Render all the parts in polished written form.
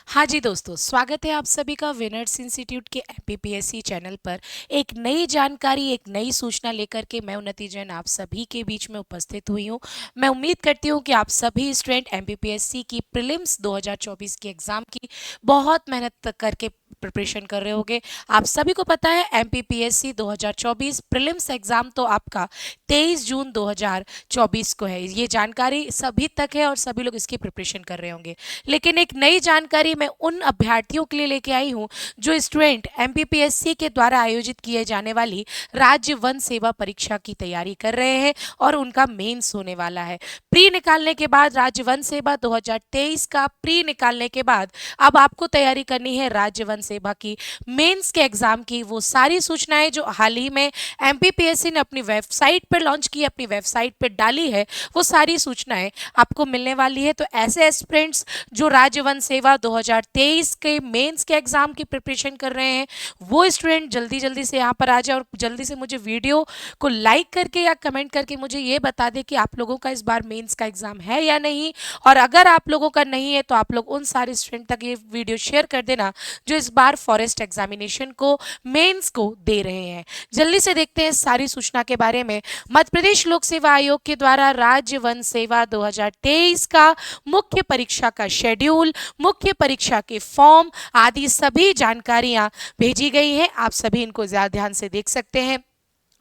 हाँ जी दोस्तों, स्वागत है आप सभी का विनर्स इंस्टीट्यूट के एमपीपीएससी चैनल पर। एक नई जानकारी, एक नई सूचना लेकर के मैं उन्नति जैन आप सभी के बीच में उपस्थित हुई हूँ। मैं उम्मीद करती हूँ कि आप सभी स्टूडेंट एमपीपीएससी की प्रीलिम्स 2024 की एग्जाम की बहुत मेहनत करके प्रिपरेशन कर रहे होंगे। आप सभी को पता है एमपीपीएससी 2024 प्रीलिम्स एग्जाम तो आपका 23 जून 2024 को है। ये जानकारी सभी तक है और सभी लोग इसकी प्रिपरेशन कर रहे होंगे। लेकिन एक नई जानकारी मैं उन अभ्यर्थियों के लिए लेके आई हूं जो स्टूडेंट एमपीपीएससी के द्वारा आयोजित किए जाने वाली राज्य वन सेवा परीक्षा की तैयारी कर रहे हैं और उनका मेंस होने वाला है। प्री निकालने के बाद राज्य वन सेवा 2023 का प्री निकालने के बाद अब आपको तैयारी करनी है राज्य वन सेवा की मेंस के एग्जाम की। वो सारी सूचनाएं जो हाल ही में एमपीपीएससी ने अपनी वेबसाइट पर लॉन्च की, अपनी वेबसाइट पर डाली है, वो सारी सूचनाएं आपको मिलने वाली है। तो ऐसे एस्पिरेंट्स जो राज्य वन सेवा 2023 के मेंस के एग्जाम की प्रिपरेशन कर रहे हैं, वो स्टूडेंट जल्दी जल्दी से यहाँ पर आ जाए और जल्दी से मुझे वीडियो को लाइक करके या कमेंट करके मुझे ये बता दें कि आप लोगों का इस बार मेंस का एग्जाम है या नहीं। और अगर आप लोगों का नहीं है तो आप लोग उन सारे स्टूडेंट तक ये वीडियो शेयर कर देना जो इस बार फॉरेस्ट एग्जामिनेशन को मेंस को दे रहे हैं। जल्दी से देखते हैं सारी सूचना के बारे में। मध्य प्रदेश लोक सेवा आयोग के द्वारा राज्य वन सेवा 2023 का मुख्य परीक्षा का शेड्यूल, मुख्य परीक्षा के फॉर्म आदि सभी जानकारियां भेजी गई हैं। आप सभी इनको ज्यादा ध्यान से देख सकते हैं।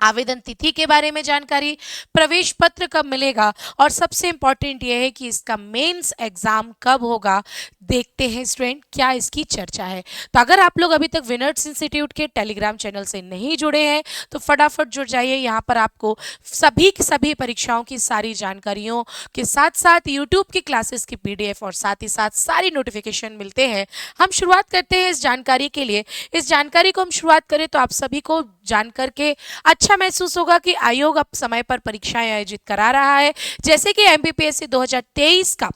आवेदन तिथि के बारे में जानकारी, प्रवेश पत्र कब मिलेगा और सबसे इंपॉर्टेंट यह है कि इसका मेंस एग्जाम कब होगा। देखते हैं स्टूडेंट क्या इसकी चर्चा है। तो अगर आप लोग अभी तक विनर्स इंस्टीट्यूट के टेलीग्राम चैनल से नहीं जुड़े हैं तो फटाफट जुड़ जाइए। यहाँ पर आपको सभी की सभी परीक्षाओं की सारी जानकारियों के साथ साथ यूट्यूब की क्लासेस की पीडीएफ और साथ ही साथ सारी नोटिफिकेशन मिलते हैं। हम शुरुआत करते हैं इस जानकारी के लिए। इस जानकारी को हम शुरुआत करें तो आप सभी को जान करके अच्छा महसूस होगा कि आयोग अब समय पर परीक्षाएं आयोजित करा रहा है। जैसे कि एमपीपीएससी 2023 का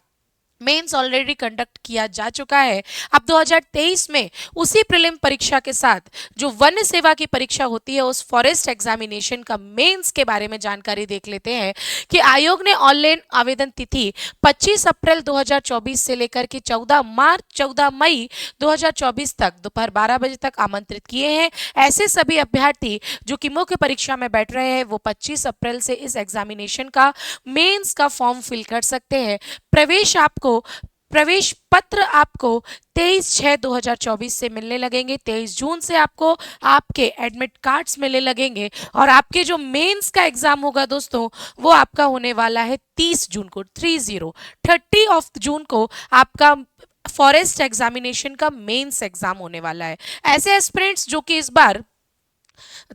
मेंस ऑलरेडी कंडक्ट किया जा चुका है। अब 2023 में उसी प्रीलिम परीक्षा के साथ जो वन सेवा की परीक्षा होती है उस फॉरेस्ट एग्जामिनेशन का मेंस के बारे में जानकारी देख लेते हैं कि आयोग ने ऑनलाइन आवेदन तिथि 25 अप्रैल 2024 से लेकर के 14 मई 2024 तक दोपहर 12 बजे तक आमंत्रित किए हैं। ऐसे सभी अभ्यर्थी जो कि मुख्य परीक्षा में बैठ रहे हैं वो 25 अप्रैल से इस एग्जामिनेशन का मेंस का फॉर्म फिल कर सकते हैं। प्रवेश पत्र आपको 23/6/2024 से मिलने लगेंगे। 23 जून से आपको आपके एडमिट कार्ड्स मिलने लगेंगे और आपके जो मेंस का एग्जाम होगा दोस्तों वो आपका होने वाला है 30 जून को। 30 जून को आपका फॉरेस्ट एग्जामिनेशन का मेंस एग्जाम होने वाला है। ऐसे एस्पिरेंट्स जो कि इस बार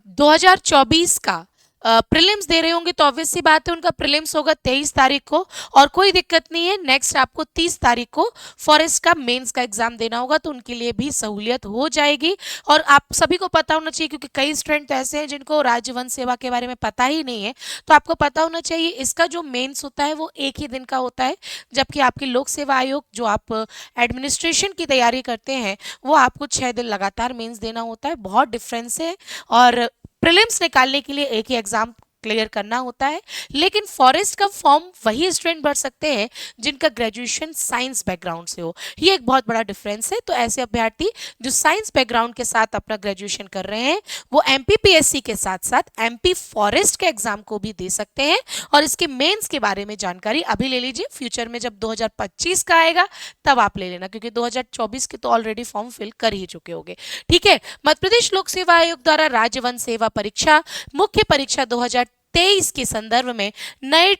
2024 का प्रीलिम्स दे रहे होंगे तो ऑब्वियस सी बात है उनका प्रीलिम्स होगा 23 तारीख को और कोई दिक्कत नहीं है। नेक्स्ट आपको 30 तारीख को फॉरेस्ट का मेंस का एग्जाम देना होगा तो उनके लिए भी सहूलियत हो जाएगी। और आप सभी को पता होना चाहिए क्योंकि कई स्टूडेंट ऐसे हैं जिनको राज्य वन सेवा के बारे में पता ही नहीं है, तो आपको पता होना चाहिए इसका जो मेंस होता है वो एक ही दिन का होता है, जबकि आपकी लोक सेवा आयोग जो आप एडमिनिस्ट्रेशन की तैयारी करते हैं वो आपको 6 दिन लगातार मेंस देना होता है। बहुत डिफरेंस है और प्रीलिम्स निकालने के लिए एक ही एग्जाम क्लियर करना होता है। लेकिन फॉरेस्ट का फॉर्म वही स्टूडेंट भर सकते हैं जिनका ग्रेजुएशन साइंस बैकग्राउंड से हो। ये एक बहुत बड़ा डिफरेंस है। तो ऐसे अभ्यर्थी जो साइंस बैकग्राउंड के साथ अपना ग्रेजुएशन कर रहे हैं वो एमपीपीएससी के साथ साथ एमपी फॉरेस्ट के एग्जाम को भी दे सकते हैं और इसके मेंस के बारे में जानकारी अभी ले लीजिए। फ्यूचर में जब 2025 का आएगा तब आप ले लेना क्योंकि 2024 के तो ऑलरेडी फॉर्म फिल कर ही चुके होंगे। ठीक है। मध्य प्रदेश लोक सेवा आयोग द्वारा राज्य वन सेवा परीक्षा मुख्य परीक्षा 2023 के संदर्भ में नए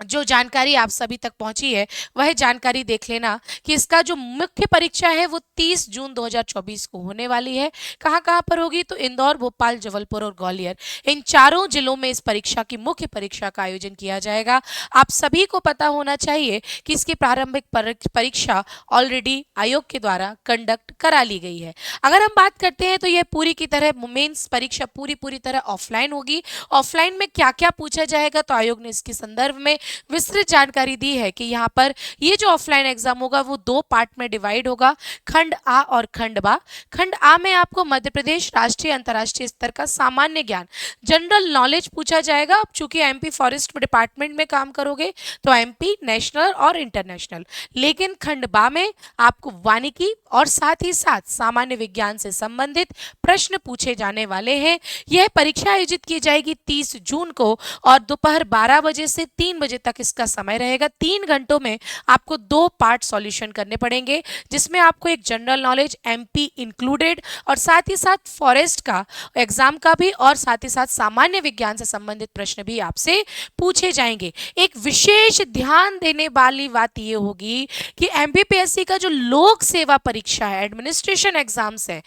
जो जानकारी आप सभी तक पहुंची है वह जानकारी देख लेना कि इसका जो मुख्य परीक्षा है वो 30 जून 2024 को होने वाली है। कहां कहां पर होगी तो इंदौर, भोपाल, जबलपुर और ग्वालियर, इन चारों जिलों में इस परीक्षा की मुख्य परीक्षा का आयोजन किया जाएगा। आप सभी को पता होना चाहिए कि इसकी प्रारंभिक परीक्षा ऑलरेडी आयोग के द्वारा कंडक्ट करा ली गई है। अगर हम बात करते हैं तो यह पूरी की तरह मेंस परीक्षा पूरी तरह ऑफलाइन होगी। ऑफलाइन में क्या क्या पूछा जाएगा तो आयोग ने इसके संदर्भ में विस्तृत जानकारी दी है कि यहाँ पर ये जो ऑफलाइन एग्जाम होगा वो दो पार्ट में डिवाइड होगा, खंड आ और खंड बा। खंड आ में आपको मध्य प्रदेश राष्ट्रीय अंतर्राष्ट्रीय स्तर का सामान्य ज्ञान, जनरल नॉलेज पूछा जाएगा। अब चूंकि एमपी फॉरेस्ट डिपार्टमेंट में काम करोगे तो एमपी नेशनल और इंटरनेशनल। लेकिन खंड बा में आपको वानिकी और साथ ही साथ सामान्य विज्ञान से संबंधित प्रश्न पूछे जाने वाले हैं। यह परीक्षा आयोजित की जाएगी 30 जून को और दोपहर 12 बजे से 3 बजे तक इसका समय रहेगा। 3 घंटों में आपको दो पार्ट सॉल्यूशन करने पड़ेंगे, जिसमें आपको एक जनरल नॉलेज एमपी इंक्लूडेड और साथ ही साथ फॉरेस्ट का एग्जाम का भी और साथ ही साथ सामान्य विज्ञान से संबंधित प्रश्न भी आपसे पूछे जाएंगे। एक विशेष ध्यान देने वाली बात यह होगी कि एमपीपीएससी का जो लोक सेवा परीक्षा है, एडमिनिस्ट्रेशन एग्जाम्स है,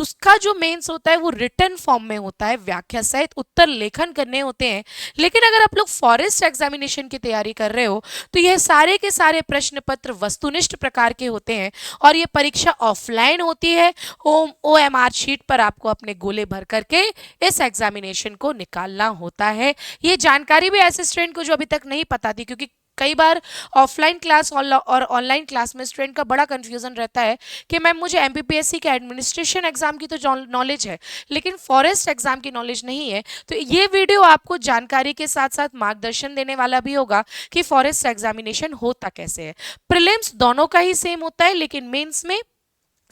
उसका जो मेंस होता है वो रिटन फॉर्म में होता है, व्याख्या सहित उत्तर लेखन करने होते हैं। लेकिन अगर आप लोग फॉरेस्ट एग्जामिनेशन की तैयारी कर रहे हो तो यह सारे के सारे प्रश्न पत्र वस्तुनिष्ठ प्रकार के होते हैं और ये परीक्षा ऑफलाइन होती है। ओएमआर शीट पर आपको अपने गोले भर करके इस एग्जामिनेशन को निकालना होता है। ये जानकारी भी ऐसे स्टूडेंट को जो अभी तक नहीं पता थी, क्योंकि कई बार ऑफलाइन क्लास और ऑनलाइन क्लास में स्टूडेंट का बड़ा कंफ्यूजन रहता है कि मैम मुझे एमपीपीएससी के एडमिनिस्ट्रेशन एग्जाम की तो नॉलेज है लेकिन फॉरेस्ट एग्जाम की नॉलेज नहीं है। तो ये वीडियो आपको जानकारी के साथ साथ मार्गदर्शन देने वाला भी होगा कि फॉरेस्ट एग्जामिनेशन होता कैसे है। प्रीलिम्स दोनों का ही सेम होता है, लेकिन मेंस में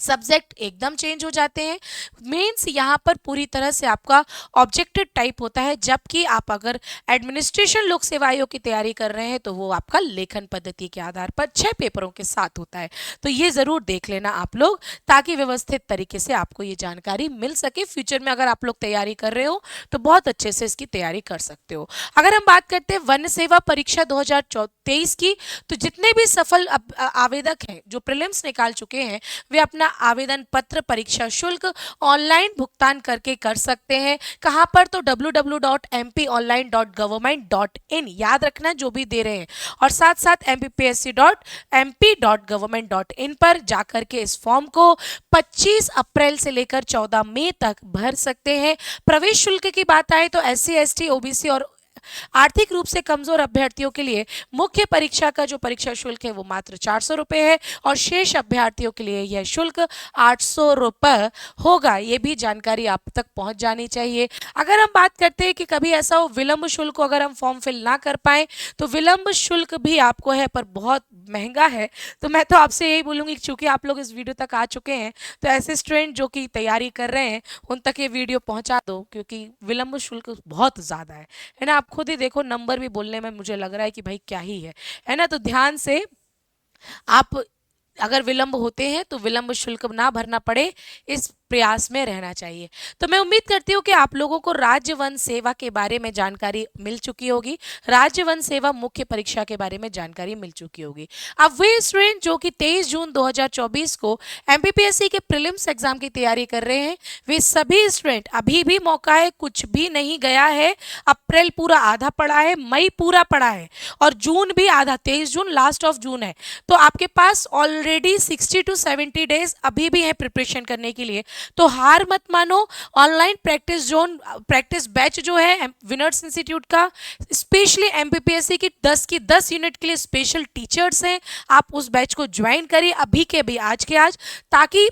सब्जेक्ट एकदम चेंज हो जाते हैं। मेंस यहाँ पर पूरी तरह से आपका ऑब्जेक्टिव टाइप होता है, जबकि आप अगर एडमिनिस्ट्रेशन लोक सेवा आयोग की तैयारी कर रहे हैं तो वो आपका लेखन पद्धति के आधार पर 6 पेपरों के साथ होता है। तो ये जरूर देख लेना आप लोग, ताकि व्यवस्थित तरीके से आपको ये जानकारी मिल सके। फ्यूचर में अगर आप लोग तैयारी कर रहे हो तो बहुत अच्छे से इसकी तैयारी कर सकते हो। अगर हम बात करते हैं वन सेवा परीक्षा 2023 की, तो जितने भी सफल आवेदक हैं जो प्रीलिम्स निकाल चुके हैं वे अपना आवेदन पत्र परीक्षा शुल्क ऑनलाइन भुगतान करके कर सकते हैं। कहां पर? तो www.mpionline.government.in याद रखना जो भी दे रहे हैं, और साथ साथ mpsc.mp.government.in पर जाकर के इस फॉर्म को 25 अप्रैल से लेकर 14 मई तक भर सकते हैं। प्रवेश शुल्क की बात आए तो एससी, एसटी, ओबीसी और आर्थिक रूप से कमजोर अभ्यर्थियों के लिए मुख्य परीक्षा का जो परीक्षा शुल्क है वो मात्र 400 रुपए है और शेष अभ्यर्थियों के लिए यह शुल्क 800 रुपए होगा। ये भी जानकारी आप तक पहुंच जानी चाहिए। अगर हम बात करते हैं कि कभी ऐसा हो विलंब शुल्क को अगर हम फॉर्म फिल ना कर पाए तो विलंब शुल्क भी आपको है, पर बहुत महंगा है। तो मैं तो आपसे यही बोलूंगी, चूंकि आप लोग इस वीडियो तक आ चुके हैं तो ऐसे स्टूडेंट जो कि तैयारी कर रहे हैं उन तक ये वीडियो पहुंचा दो, क्योंकि विलंब शुल्क बहुत ज्यादा है ना। आप खुद ही देखो, नंबर भी बोलने में मुझे लग रहा है कि भाई क्या ही है ना। तो ध्यान से आप अगर विलंब होते हैं तो विलंब शुल्क ना भरना पड़े, इस प्रयास में रहना चाहिए। तो मैं उम्मीद करती हूँ कि आप लोगों को राज्य वन सेवा के बारे में जानकारी मिल चुकी होगी, राज्य वन सेवा मुख्य परीक्षा के बारे में जानकारी मिल चुकी होगी। अब वे स्टूडेंट जो कि 23 जून 2024 को एमपीपीएससी के प्रीलिम्स एग्जाम की तैयारी कर रहे हैं, वे सभी स्टूडेंट अभी भी मौका है, कुछ भी नहीं गया है। अप्रैल पूरा आधा पड़ा है, मई पूरा पड़ा है और जून भी आधा, 23 जून लास्ट ऑफ जून है। तो आपके पास ऑलरेडी 60 to 70 डेज अभी भी है प्रिपरेशन करने के लिए। तो हार मत मानो। Online practice zone, practice batch जो है विनर्स इंस्टीट्यूट का, स्पेशली एमपीपीएससी की 10 यूनिट के लिए स्पेशल टीचर्स हैं। आप उस बैच को ज्वाइन करिए अभी के अभी, आज के आज, ताकि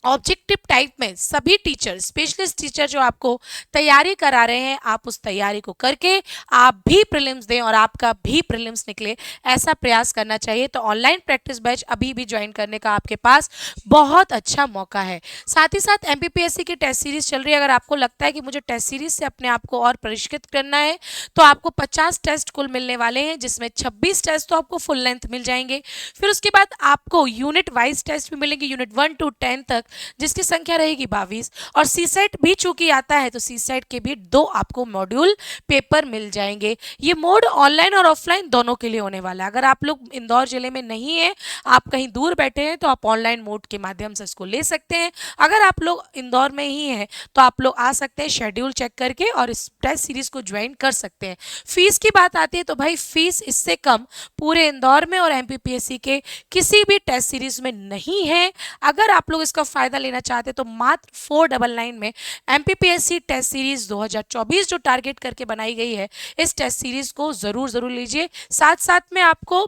ऑब्जेक्टिव टाइप में सभी टीचर, स्पेशलिस्ट टीचर जो आपको तैयारी करा रहे हैं, आप उस तैयारी को करके आप भी प्रीलिम्स दें और आपका भी प्रीलिम्स निकले, ऐसा प्रयास करना चाहिए। तो ऑनलाइन प्रैक्टिस बैच अभी भी ज्वाइन करने का आपके पास बहुत अच्छा मौका है। साथ ही साथ एमपीपीएससी की टेस्ट सीरीज चल रही है। अगर आपको लगता है कि मुझे टेस्ट सीरीज से अपने आप को और परिष्कृत करना है तो आपको 50 टेस्ट कुल मिलने वाले हैं, जिसमें 26 टेस्ट तो आपको फुल लेंथ मिल जाएंगे। फिर उसके बाद आपको यूनिट वाइज टेस्ट भी मिलेंगे, यूनिट 1 to 10 तक, जिसकी संख्या रहेगी 22। और सी सेट भी चूंकि आता है तो सी सेट के भी 2 आपको मॉड्यूल पेपर मिल जाएंगे। ये मोड ऑनलाइन और ऑफलाइन दोनों के लिए होने वाला है। अगर आप लोग इंदौर जिले में नहीं है, आप कहीं दूर बैठे हैं, तो आप ऑनलाइन मोड के माध्यम से इसको ले सकते हैं। अगर आप लोग इंदौर में ही हैं तो आप लोग आ सकते हैं शेड्यूल चेक करके और इस टेस्ट सीरीज को ज्वाइन कर सकते हैं। फीस की बात आती है तो भाई फीस इससे कम पूरे इंदौर में और एमपीपीएससी के किसी भी टेस्ट सीरीज में नहीं है। अगर आप लोग इसका फ़ायदा लेना चाहते हैं तो मात्र 499 में एमपीपीएससी टेस्ट सीरीज 2024 जो टारगेट करके बनाई गई है, इस टेस्ट सीरीज को ज़रूर ज़रूर लीजिए। साथ साथ में आपको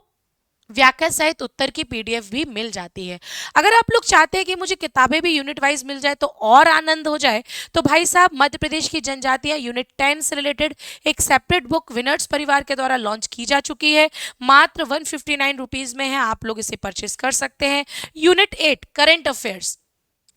व्याख्या सहित उत्तर की पीडीएफ भी मिल जाती है। अगर आप लोग चाहते हैं कि मुझे किताबें भी यूनिट वाइज मिल जाए तो और आनंद हो जाए, तो भाई साहब मध्य प्रदेश की जनजातियां यूनिट 10 से रिलेटेड एक सेपरेट बुक विनर्स परिवार के द्वारा लॉन्च की जा चुकी है। मात्र 159 रुपीज में है, आप लोग इसे परचेस कर सकते हैं। यूनिट 8 करंट अफेयर्स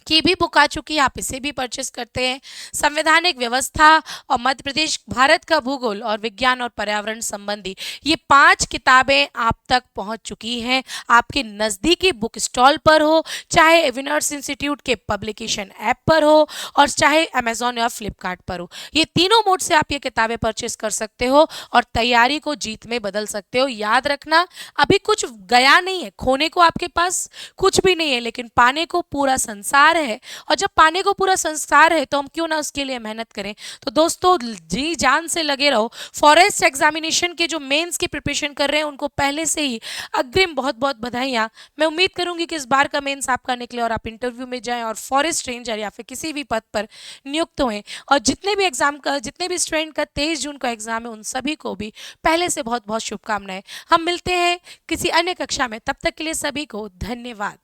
की भी बुक आ चुकी है, आप इसे भी परचेस करते हैं। संवैधानिक व्यवस्था और मध्य प्रदेश भारत का भूगोल और विज्ञान और पर्यावरण संबंधी ये 5 किताबें आप तक पहुंच चुकी हैं। आपके नज़दीकी बुक स्टॉल पर हो, चाहे विनर्स इंस्टीट्यूट के पब्लिकेशन ऐप पर हो, और चाहे अमेजोन या फ्लिपकार्ट पर हो, ये तीनों मोड से आप ये किताबें परचेस कर सकते हो और तैयारी को जीत में बदल सकते हो। याद रखना, अभी कुछ गया नहीं है, खोने को आपके पास कुछ भी नहीं है, लेकिन पाने को पूरा संसार है। और जब पाने को पूरा संसार है तो हम क्यों ना उसके लिए मेहनत करें। तो दोस्तों, जी जान से लगे रहो। फॉरेस्ट एग्जामिनेशन के जो मेंस की प्रिपरेशन कर रहे हैं उनको पहले से ही अग्रिम बहुत बहुत बधाइयाँ। मैं उम्मीद करूंगी कि इस बार का मेंस आपका निकले और आप इंटरव्यू में जाएं और फॉरेस्ट रेंजर या फिर किसी भी पद पर नियुक्त हुए। और जितने भी स्टूडेंट का 23 जून का एग्जाम है, उन सभी को भी पहले से बहुत बहुत शुभकामनाएं। हम मिलते हैं किसी अन्य कक्षा में, तब तक के लिए सभी को धन्यवाद।